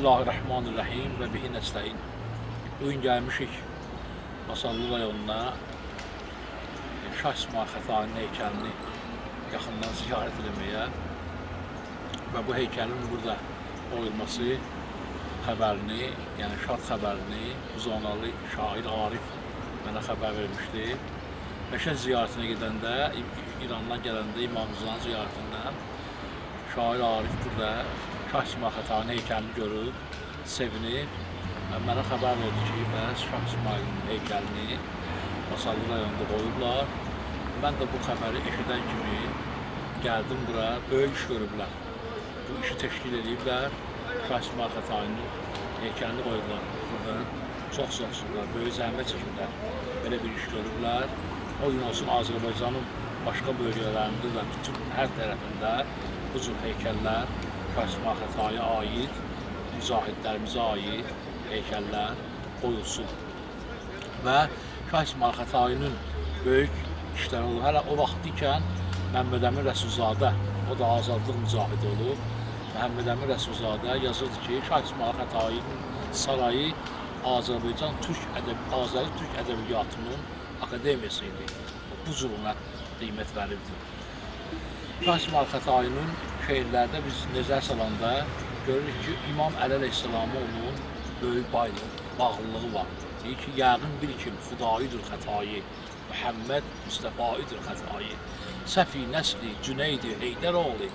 Bismillahirrahmanirrahim və bihi nəstəyin. Bugün gəlmişik Masallı rayonuna Şah İsmail Xətainin heykəlini yaxından ziyarət etməyə və bu heykəlin burada qoyulması xəbərini, yəni şad xəbərini bu zonalı şair Arif mənə xəbər vermişdi. Məşəd ziyarətinə gedəndə, İrandan gələndə İmam Rızanın ziyarətindən şair Arif burada Şah İsmail Xətainin heykəlini görüb, sevinib və mənə xəbər verdi ki, bəs Şah İsmailin heykəlini Masallı rayonunda qoyublar. Mən də bu xəbəri eşidən kimi gəldim bura, böyük iş görüblər. Bu işi təşkil ediblər, Şah İsmail Xətainin heykəlini qoyublar burada. Çox olsunlar, böyük zəhmət çəkiblər, belə bir iş görüblər. O gün olsun Azərbaycanın başqa bölgələrində də bütün hər tərəfində bu cür heykəllər Şah İsmail Xətaya aid, mücahidlərimizə aid heykəllər qoyulsun. Və Şah İsmail Xətayinin böyük işləri olub. Hələ o vaxt ikən Məhəmməd Əmin Rəsulzadə, o da azadlıq mücahidi olub. Məhəmməd Əmin Rəsulzadə yazırdı ki, Şah İsmail Xətayinin sarayı Azərbaycan Azəri Türk ədəbiyyatının akademiyası idi. Bu cürünə qiymət verirdi. Şah İsmail Xətayinin şeirlərdə biz nəzər salanda görürük ki, İmam Əli Əleyhisselamın böyük bağlılığı var. Deyir ki, yəqin bil kim Xudayıdır Xətayı, Muhammed Müstəfaidir Xətayı, Səfi nəsli Cüneydi Heydəroğlu,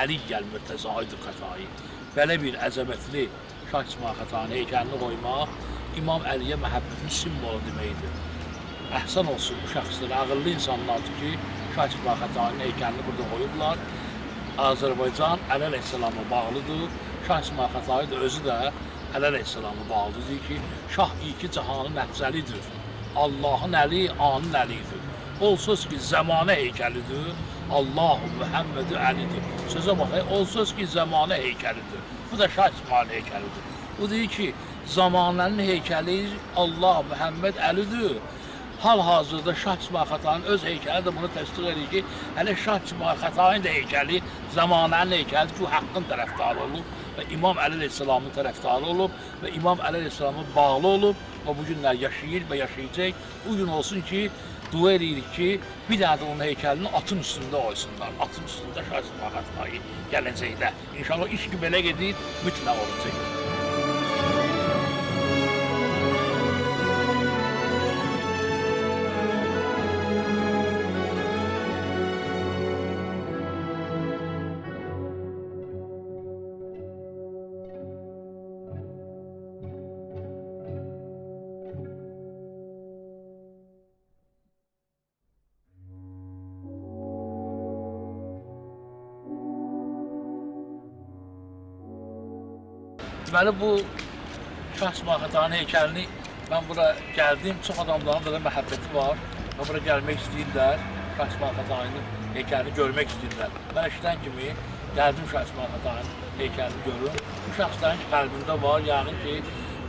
Əliyyəl Mürtəzaidir Xətayı. Belə bir əzəmətli Şah İsmail Xətayinin heykəlini qoymaq İmam Əliyə məhəbbətin simvolu deməkdir. Əhsan olsun bu şəxslər, ağıllı insanlardır ki, Şah İsmail Xətayinin heykəlini burada qoyublar. Azərbaycan Əli Əleyhisselama bağlıdır. Şah İsmail Xətai da özü də Əli Əleyhisselama bağlıdır. Deyir ki, Şah iki cahanın əfzəlidir. Allahın Əli, anın Əlidir. Olsuz ki, zəmanə heykəlidir. Allahu Muhammedu Əlidir. Sözə baxayım, olsuz ki, zəmanə heykəlidir. Bu da Şah İsmail heykəlidir. Bu deyir ki, zamanənin heykəli Allah Muhammed Əlidir. Hal-hazırda Şah İsmail Xətayinin öz heykəli də bunu təsdiq edir ki, hələ Şah İsmail Xətayinin də heykəli zamanənin heykəlidir ki, o haqqın tərəfdarı olub və İmam Əli Əleyhisselamın tərəfdarı olub və İmam Əli Əleyhisselamın bağlı olub və bu günlər yaşayır və yaşayacaq. Bu gün olsun ki, dua edirik ki, bir dənə də onun heykəlini atın üstündə qoysunlar. Atın üstündə Şah İsmail Xətai gələcəkdə. İnşallah iş ki, belə gedir, mütləq olacaq. Deməli, bu Şah İsmail Xətayinin heykəlini mən bura gəldim, çox adamların da məhəbbəti var və bura gəlmək istəyirlər, Şah İsmail Xətayinin heykəlini görmək istəyirlər. Mən eşidən kimi gəldim Şah İsmail Xətayinin heykəlini görüm. Bu şəxslərin qəlbində var, yəni ki,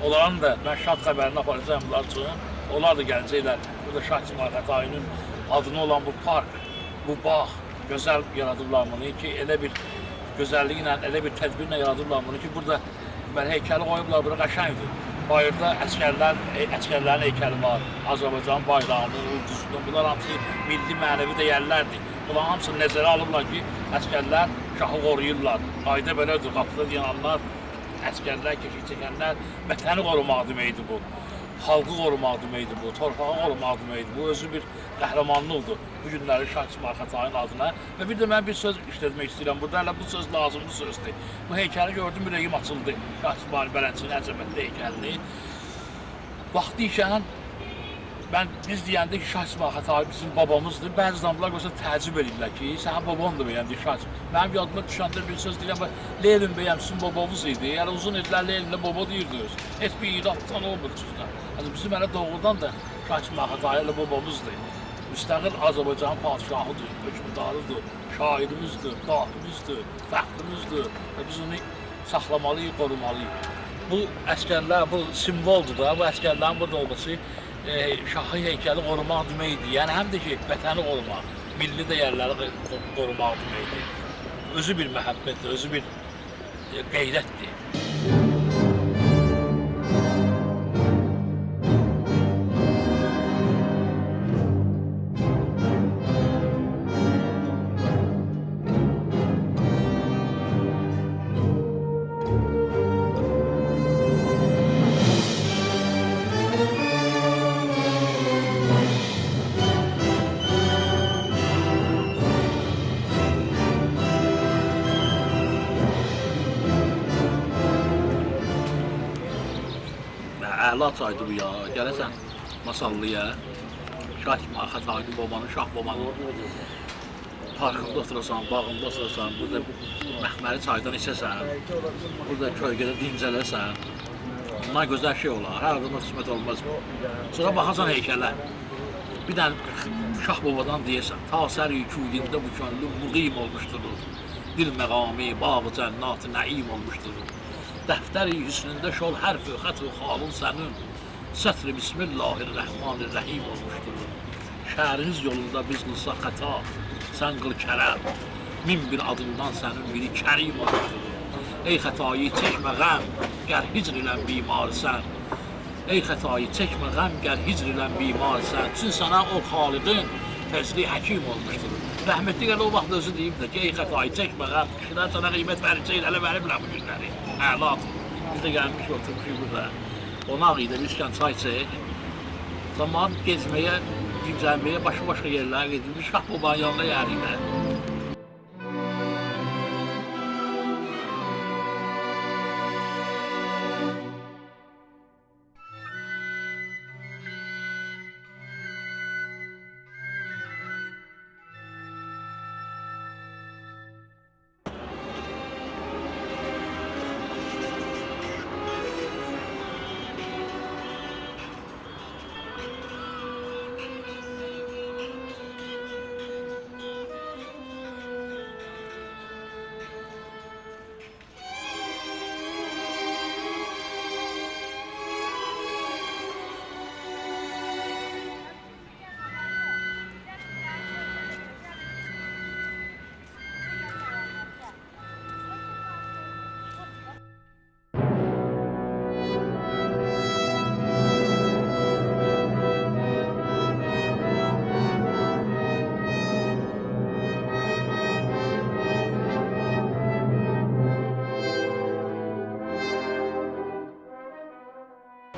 onların da mən şad xəbərini aparacağım bunlar üçün, onlar da gələcəklər. Burada Şah İsmail Xətayinin adını olan bu park, bu bağ, gözəl yaradıblar bunu ki, elə bir gözəlliyi ilə, elə bir tədbirlə yaradıblar bunu ki, burada heykəli qoyublar, bura qəşəngdir. Bayırda əsgərlərin heykəli var, Azərbaycanın bayrağının, uldusunun, bunlar hamısı milli mənəvi dəyərlərdir. Bunlar hamısını nəzərə alıblar ki, əsgərlər şahı qoruyurlar. Qayda belədir, qapıda dayananlar, əsgərlər, keşik çəkənlər, vətəni qorumaq deməkdir bu. Xalqı qorumaq deməkdir bu, torpağı qorumaq deməkdir. Bu özü bir qəhrəmanlıqdır bu günləri Şah İsmail Xətayinin adına. Və bir də mən bir söz işlətmək istəyirəm. Burada hələ bu söz lazımlı sözdür. Bu heykəli gördüm, ürəyim açıldı. Şah İsmail Bələncinin əzəmətli heykəlini. Vaxtı ikən biz deyəndə ki, Şah İsmail Xətai bizim babamızdır. Bəzi adamlar görsə təəccüb edirlər ki, sənin babandır bəyəm, Şah İsmail. Mənim yadıma düşəndə bir söz deyirəm, Lenin bəyəm sizin babamız idi. Yəni uzun illər Leninlə baba deyirdiniz. Heç bir iratdan olmur sizdə. Bizim hələ doğrudan da Şah İsmail Xətai ilə babamızdır. Müstəqil Azərbaycanın padişahıdır, hökmdarıdır, şairimizdir, dahimizdir, fəxrimizdir və biz onu saxlamalıyıq, qorumalıyıq. Bu əsgərlər, bu simvoldur da, bu əsgərlərin burada olması şahı heykəli qorumaq deməkdir. Yəni həm də ki, vətəni qorumaq, milli dəyərləri qorumaq deməkdir. Özü bir məhəbbətdir, özü bir qeyrətdir. Əla çaydır bu ya. Gələsən Masallıya. Şah İsmail Xətai babanın, Şah babanın parkında oturasan, bağında oturasan, burada məxməri çaydan içəsən, burada kölgədə dincələsən. Bundan gözəl şey olar, hər adama qismət olmaz bu. Sonra baxasan heykələ, bir dənə Şah babadan deyəsən, ta səri küyündə bu könlüm muqim olmuşdur. Dil məqami, bağı cənnat-ı nəim olmuşdur. Dəftəri hüsnündə şol hərf-i xət-i xalın sənin, sətr-i bismillahirrahmanirrahim olmuşdur. Şəhəriniz yolunda biz qılsa xəta, sən qıl kərəm, min bir adından sənin biri kərim olmuşdur. Ey xətayı çəkmə qəm, gər hicr ilə bimarsən. Ey xətayı çəkmə qəm, gər hicr ilə bimarsən. Çün sənə o xaliqin fəzli həkim olmuşdur. Rəhmətli gələ o vaxt özü deyib də ki, ey xətayı çəkmə qəm, kişilər sənə qiymət verəcək, hələ veriblər bu günləri. Əladır. Biz də gəlmiş oturmuşuq burada. Qonaq idi, üskən çay çək. Zaman gezməyə, dincəlməyə başqa yerlərə gedilmiş, Şah babanın yanına yəriylə.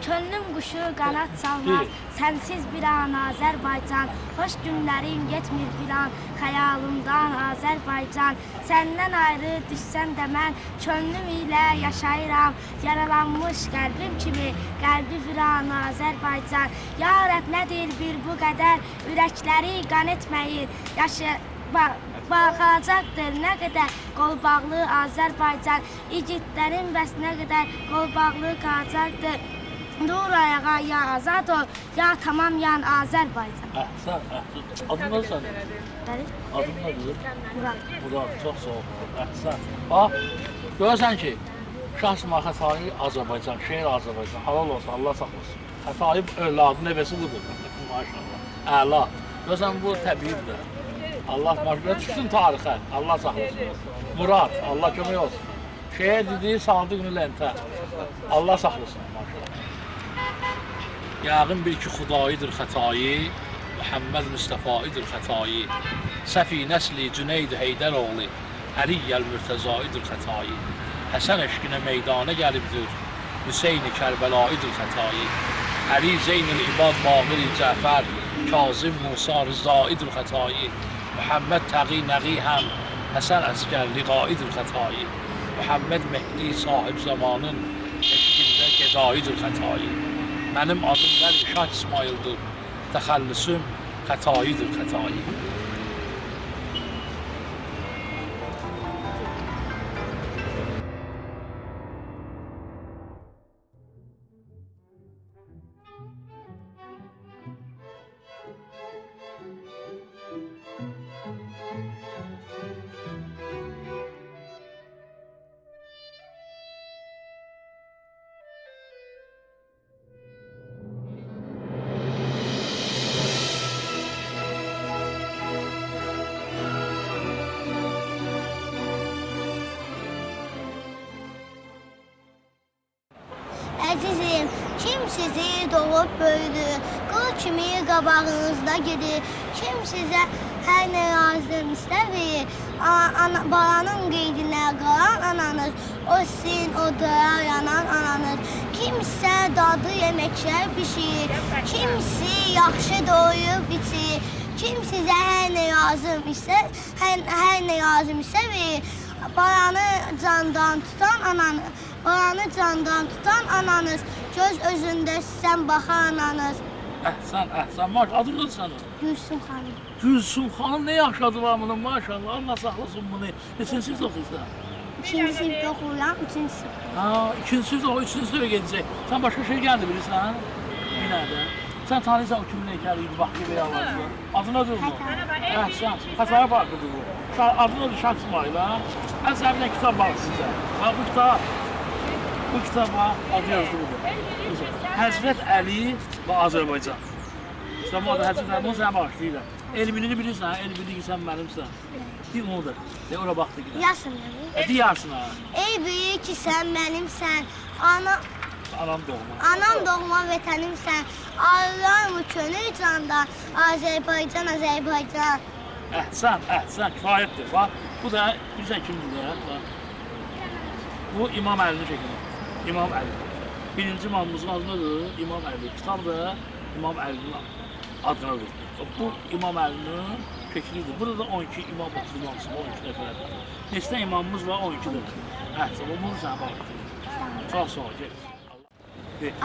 Könlüm quşu qanat salmaz, sənsiz bir an Azərbaycan. Xoş günlərim getmir bir an, xəyalımdan Azərbaycan. Səndən ayrı düşsəm də mən, könlüm ilə yaşayıram. Yaralanmış qəlbim kimi, qəlbi bir an Azərbaycan. Ya Rəbb, nədir bir bu qədər, ürəkləri qan etməyir. Baxacaqdır nə qədər qol bağlı Azərbaycan. İgidlərin bəs nə qədər qol bağlı qalacaqdır. Dur ayağa, ya azad ol, ya tamam yan Azərbaycan. Əhsən, əhsən. Adın nədir sənin? Bəli. Adın nədir? Murad. Murad, çox sağ ol. Əhsən. Bax, görürsən ki, Şah İsmail Xətai Azərbaycan, şeir Azərbaycan, halal olsun, Allah saxlasın. Xətai övladın nəvəsi budur. Maşallah. Əla. Görürsən, bu təbiidir. Allah maşallah düşsün tarixə, Allah saxlasın. Murad, Allah kömək olsun. Şeir dediyi saldı günü lentə. Allah saxlasın, maşallah. Yəqin bil ki, Xudayıdır Xətai, Muhammed Mustafaidir Xətai, Səfi nəsli Cüneyd Heydəroğlu, Əliyyəl Mürtəzaidir Xətai, Həsən eşqinə meydana gəlibdir, Hüseyn-i Kərbəlaidir Xətai, Əli Zeynül İbad Baqir-i Cəfər, Kazım Musa Rızaidir Xətai, Muhammed Təqi Nəqi həm, Həsən Əskər Liqaidir Xətai, Muhammed Mehdi sahib zamanın eşqində Gedaidir Xətai. Mənim adım Vəli Şah İsmaildir, təxəllüsüm Xətaidir Xətai. Əzizim, kim sizi doğub böyüdü, qıl kimi qabağınızda gedir, kim sizə hər nə lazım istədir, balanın qeydinə qalan ananız, o sizin odaya yanan ananız, kimsə dadı yeməklər bişirir, kimsi yaxşı doyub içir, kim sizə hər nə lazım istədir, balanı candan tutan ananız, Balanı candan tutan ananız, göz özündə sizən baxan ananız. Əhsən, maşallah. Adın nədir sənin? Gülsüm xanım. Gülsüm xanım, nə yaxşı adı var bunun, maşallah. Allah saxlasın bunu. Neçinci sinif oxuyursan? 2-ci sinifdə oxuyuram, 3-cü sinifdə. Ha, ikinci sinifdə o, üçüncü sinifə gedəcək. Sən başqa şey gəldi bilirsən? Bir nədə? Sən tanıyırsan o kimin heykəliydi, bax ki, belə var. Adı nədir bu? Əhsən, Xəsaya parkıdır bu. Adı nədir Şah İsmail, ha? Ən səhər bir kitab var sizə. Ha, bu kitaba adı yazdı burada. Həzrət Əli və Azərbaycan. Kitabın adı Həzrət Əli, bunu sənə bağışlayırlar. Elmini bilirsən, elmini ki, sən mənimsən. Deyim onu da, de ora baxdı ki. Yazsın məni. Deyarsın ha. Ey böyük ki sən mənimsən, Anam doğma. anam doğma vətənimsən. Ağlar mı könül candan, Azərbaycan, Azərbaycan. Əhsən, kifayətdir. Bax, bu da bilirsən kimdir də? Bax. Bu İmam Əlini çəkilir. İmam Əli. Birinci imamımızın adı nədir? İmam Əli. Kitab da İmam Əlinin adınadır. Bu İmam Əlinin şəklidir. Burada da 12 imam oturulmamız, 12 nəfərdir. Neçə imamımız var? 12-dir. Əhsən, bunu sənə baxdır. Çox sağ ol, gəl.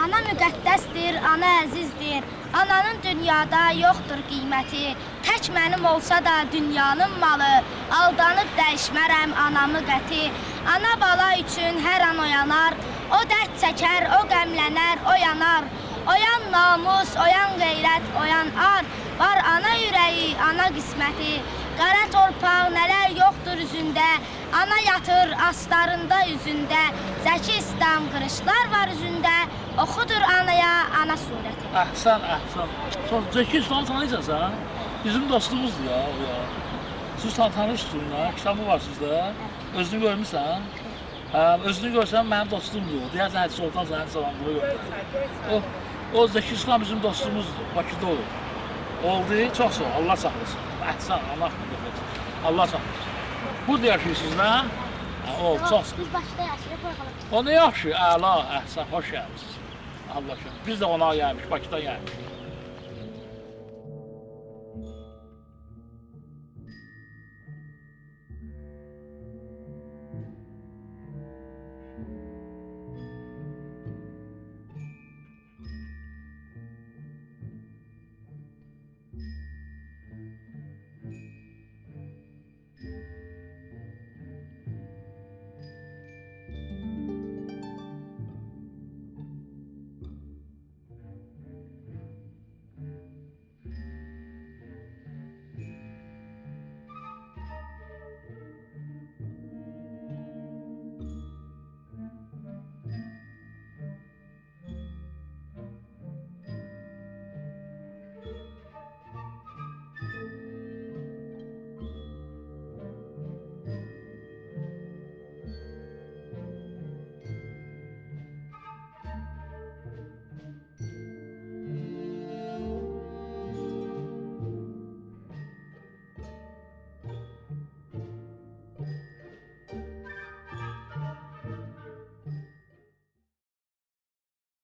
Ana müqəddəsdir, ana əzizdir. Ananın dünyada yoxdur qiyməti. Tək mənim olsa da dünyanın malı. Aldanıb dəyişmərəm anamı qəti. Ana bala üçün hər an oyanar. O dərd çəkər, o qəmlənər, o yanar. Oyan namus, oyan qeyrət, oyan ar. Var ana ürəyi, ana qisməti. Qara torpaq nələr yoxdur üzündə. Ana yatır astarında üzündə. Zəki İslam qırışlar var üzündə. Oxudur anaya ana surəti. Əhsən. Zəki İslam'ı tanıyırsan sən? Bizim dostumuzdur ya, o ya. Siz tanışsınız ya, kitabı var sizdə. Özünü görmüsən? Özünü görsən mənim dostumdur. Deyərsən Həcə Sultan səni salamlığı göndərir. O Zəki İslam bizim dostumuzdur, Bakıda olur. Oldu, çox sağ ol, Allah saxlasın. Əhsən, Allah saxlasın. Burada yaşayırsınız da? Oldu, çox sağ ol. Biz başda yaşayırıq, bakalım. O ne yaxşı, əla, əhsən, xoş gəlmişsiniz. Allah şükür. Biz də ona gəlmiş, Bakıdan gəlmiş.